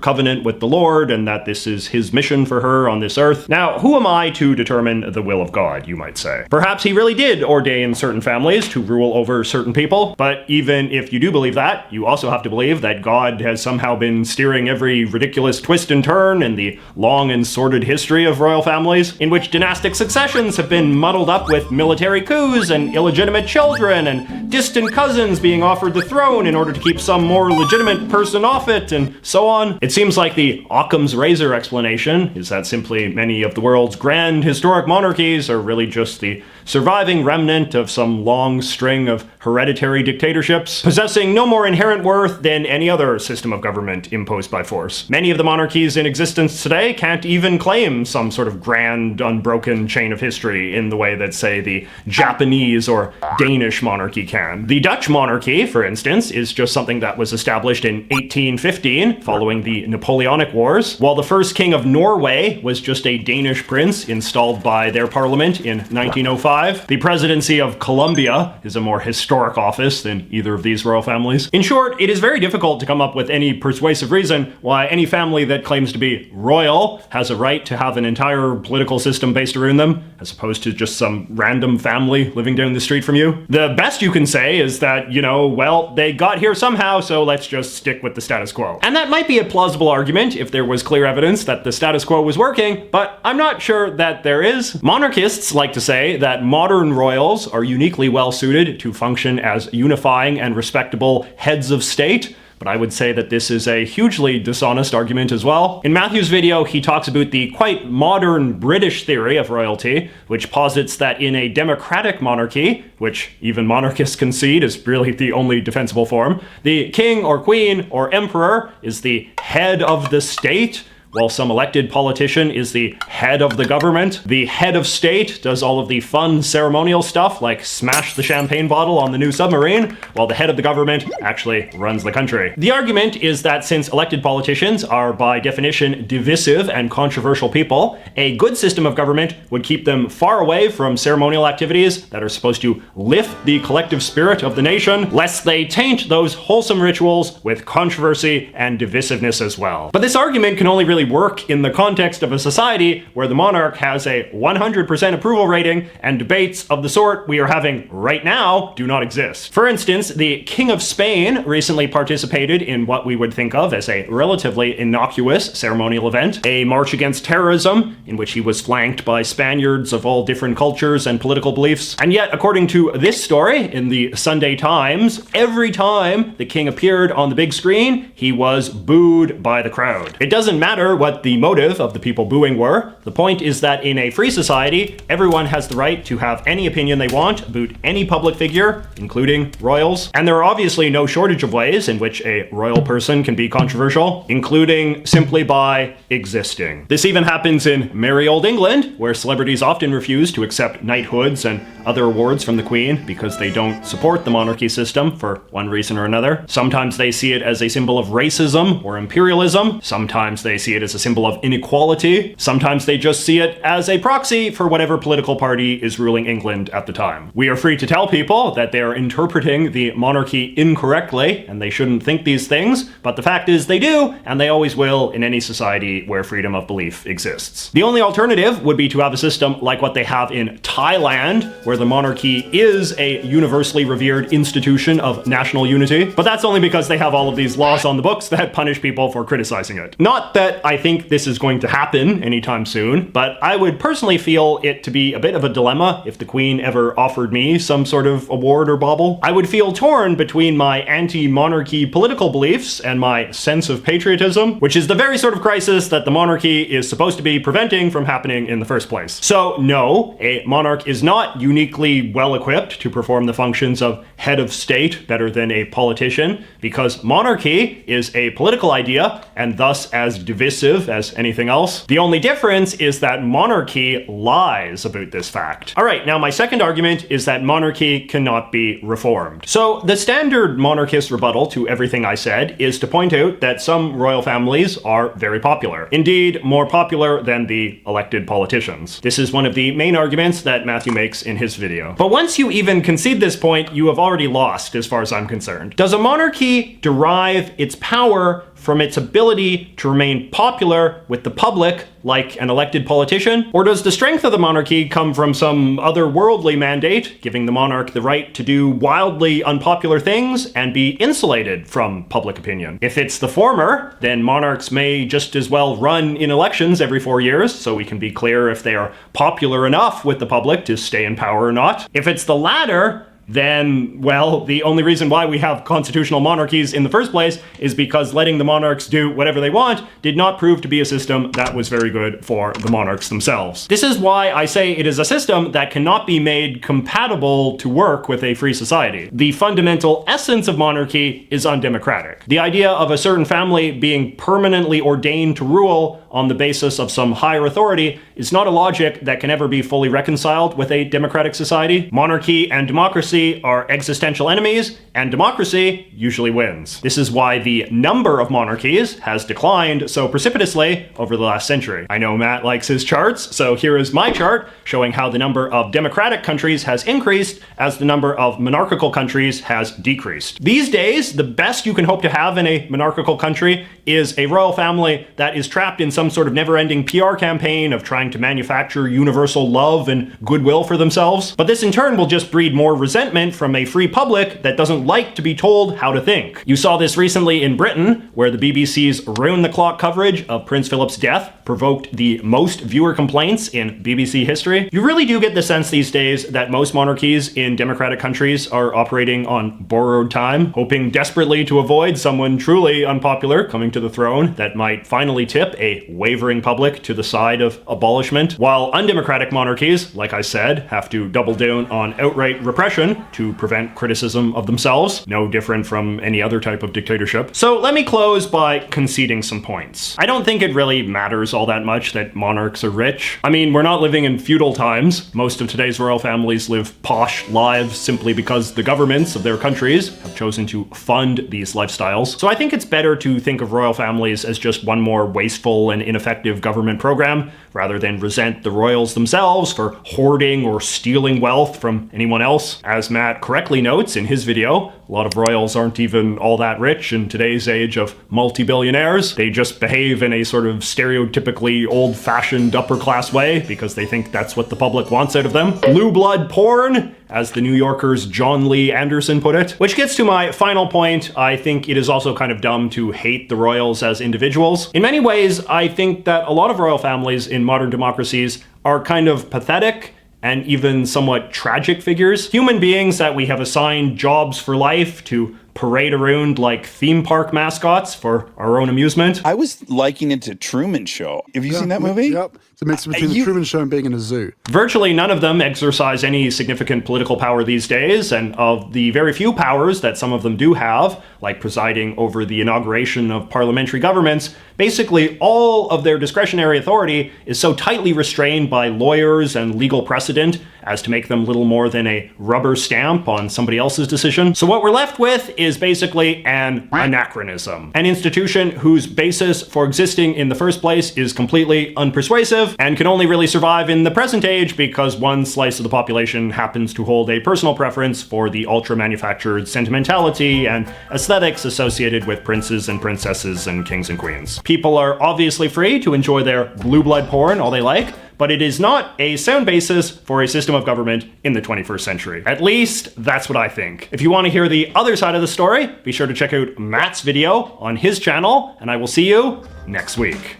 covenant with the Lord and that this is his mission for her on this earth. Now, who am I to determine the will of God, you might say? Perhaps he really did ordain certain families to rule over certain people, but even if you do believe that, you also have to believe that God has somehow been steering every ridiculous twist and turn in the long and sordid history of royal families, in which dynastic successions have been muddled up with military coups and illegitimate children and distant cousins being offered the throne in order to keep some more legitimate person off it, and so on. It seems like the Occam's razor explanation is that simply many of the world's grand historic monarchies are really just the surviving remnant of some long string of hereditary dictatorships, possessing no more inherent worth than any other system of government imposed by force. Many of the monarchies in existence today can't even claim some sort of grand, unbroken chain of history in the way that, say, the Japanese or Danish monarchy can. The Dutch monarchy, for instance, is just something that was established in 1815, following the Napoleonic Wars, while the first king of Norway was just a Danish prince installed by their parliament in 1905. The presidency of Colombia is a more historic office than either of these royal families. In short, it is very difficult to come up with any persuasive reason why any family that claims to be royal has a right to have an entire political system based around them, as opposed to just some random family living down the street from you. The best you can say is that, well, they got here somehow, so let's just stick with the status quo. And that might be a plausible argument if there was clear evidence that the status quo was working, but I'm not sure that there is. Monarchists like to say that modern royals are uniquely well suited to function as unifying and respectable heads of state, but I would say that this is a hugely dishonest argument as well. In Matthew's video, he talks about the quite modern British theory of royalty, which posits that in a democratic monarchy, which even monarchists concede is really the only defensible form, the king or queen or emperor is the head of the state, while some elected politician is the head of the government. The head of state does all of the fun ceremonial stuff like smash the champagne bottle on the new submarine, while the head of the government actually runs the country. The argument is that since elected politicians are by definition divisive and controversial people, a good system of government would keep them far away from ceremonial activities that are supposed to lift the collective spirit of the nation, lest they taint those wholesome rituals with controversy and divisiveness as well. But this argument can only really work in the context of a society where the monarch has a 100% approval rating and debates of the sort we are having right now do not exist. For instance, the King of Spain recently participated in what we would think of as a relatively innocuous ceremonial event, a march against terrorism, in which he was flanked by Spaniards of all different cultures and political beliefs. And yet, according to this story in the Sunday Times, every time the king appeared on the big screen, he was booed by the crowd. It doesn't matter what the motive of the people booing were. The point is that in a free society, everyone has the right to have any opinion they want about any public figure, including royals. And there are obviously no shortage of ways in which a royal person can be controversial, including simply by existing. This even happens in merry old England, where celebrities often refuse to accept knighthoods and other awards from the Queen because they don't support the monarchy system for one reason or another. Sometimes they see it as a symbol of racism or imperialism. Sometimes they see it as a symbol of inequality. Sometimes they just see it as a proxy for whatever political party is ruling England at the time. We are free to tell people that they are interpreting the monarchy incorrectly and they shouldn't think these things, but the fact is they do, and they always will in any society where freedom of belief exists. The only alternative would be to have a system like what they have in Thailand, where the monarchy is a universally revered institution of national unity, but that's only because they have all of these laws on the books that punish people for criticizing it. Not that I think this is going to happen anytime soon, but I would personally feel it to be a bit of a dilemma if the Queen ever offered me some sort of award or bauble. I would feel torn between my anti-monarchy political beliefs and my sense of patriotism, which is the very sort of crisis that the monarchy is supposed to be preventing from happening in the first place. So no, a monarch is not uniquely well equipped to perform the functions of head of state better than a politician, because monarchy is a political idea and thus as divisive divisive as anything else. The only difference is that monarchy lies about this fact. All right, now my second argument is that monarchy cannot be reformed. So the standard monarchist rebuttal to everything I said is to point out that some royal families are very popular. Indeed, more popular than the elected politicians. This is one of the main arguments that Matthew makes in his video. But once you even concede this point, you have already lost as far as I'm concerned. Does a monarchy derive its power from its ability to remain popular with the public like an elected politician? Or does the strength of the monarchy come from some otherworldly mandate, giving the monarch the right to do wildly unpopular things and be insulated from public opinion? If it's the former, then monarchs may just as well run in elections every 4 years, so we can be clear if they are popular enough with the public to stay in power or not. If it's the latter, then, well, the only reason why we have constitutional monarchies in the first place is because letting the monarchs do whatever they want did not prove to be a system that was very good for the monarchs themselves. This is why I say it is a system that cannot be made compatible to work with a free society. The fundamental essence of monarchy is undemocratic. The idea of a certain family being permanently ordained to rule on the basis of some higher authority is not a logic that can ever be fully reconciled with a democratic society. Monarchy and democracy are existential enemies, and democracy usually wins. This is why the number of monarchies has declined so precipitously over the last century. I know Matt likes his charts, so here is my chart showing how the number of democratic countries has increased as the number of monarchical countries has decreased. These days, the best you can hope to have in a monarchical country is a royal family that is trapped in some sort of never-ending PR campaign of trying to manufacture universal love and goodwill for themselves. But this in turn will just breed more resentment from a free public that doesn't like to be told how to think. You saw this recently in Britain, where the BBC's round-the-clock coverage of Prince Philip's death provoked the most viewer complaints in BBC history. You really do get the sense these days that most monarchies in democratic countries are operating on borrowed time, hoping desperately to avoid someone truly unpopular coming to the throne that might finally tip a wavering public to the side of abolishment, while undemocratic monarchies, like I said, have to double down on outright repression to prevent criticism of themselves, no different from any other type of dictatorship. So let me close by conceding some points. I don't think it really matters all that much that monarchs are rich. I mean, we're not living in feudal times. Most of today's royal families live posh lives simply because the governments of their countries have chosen to fund these lifestyles. So I think it's better to think of royal families as just one more wasteful and ineffective government program, rather than resent the royals themselves for hoarding or stealing wealth from anyone else. As Matt correctly notes in his video, a lot of royals aren't even all that rich in today's age of multi-billionaires. They just behave in a sort of stereotypically old-fashioned upper-class way because they think that's what the public wants out of them. Blue blood porn, as the New Yorker's John Lee Anderson put it. Which gets to my final point. I think it is also kind of dumb to hate the royals as individuals. In many ways, I think that a lot of royal families in modern democracies are kind of pathetic and even somewhat tragic figures. Human beings that we have assigned jobs for life to parade around like theme park mascots for our own amusement. I was liking it to Truman Show. Have you seen that movie? Yep. It's a mix between the Truman Show and being in a zoo. Virtually none of them exercise any significant political power these days, and of the very few powers that some of them do have, like presiding over the inauguration of parliamentary governments, basically all of their discretionary authority is so tightly restrained by lawyers and legal precedent as to make them little more than a rubber stamp on somebody else's decision. So what we're left with is basically an anachronism, an institution whose basis for existing in the first place is completely unpersuasive and can only really survive in the present age because one slice of the population happens to hold a personal preference for the ultra-manufactured sentimentality and aesthetics associated with princes and princesses and kings and queens. People are obviously free to enjoy their blue blood porn all they like, but it is not a sound basis for a system of government in the 21st century. At least, that's what I think. If you want to hear the other side of the story, be sure to check out Matt's video on his channel, and I will see you next week.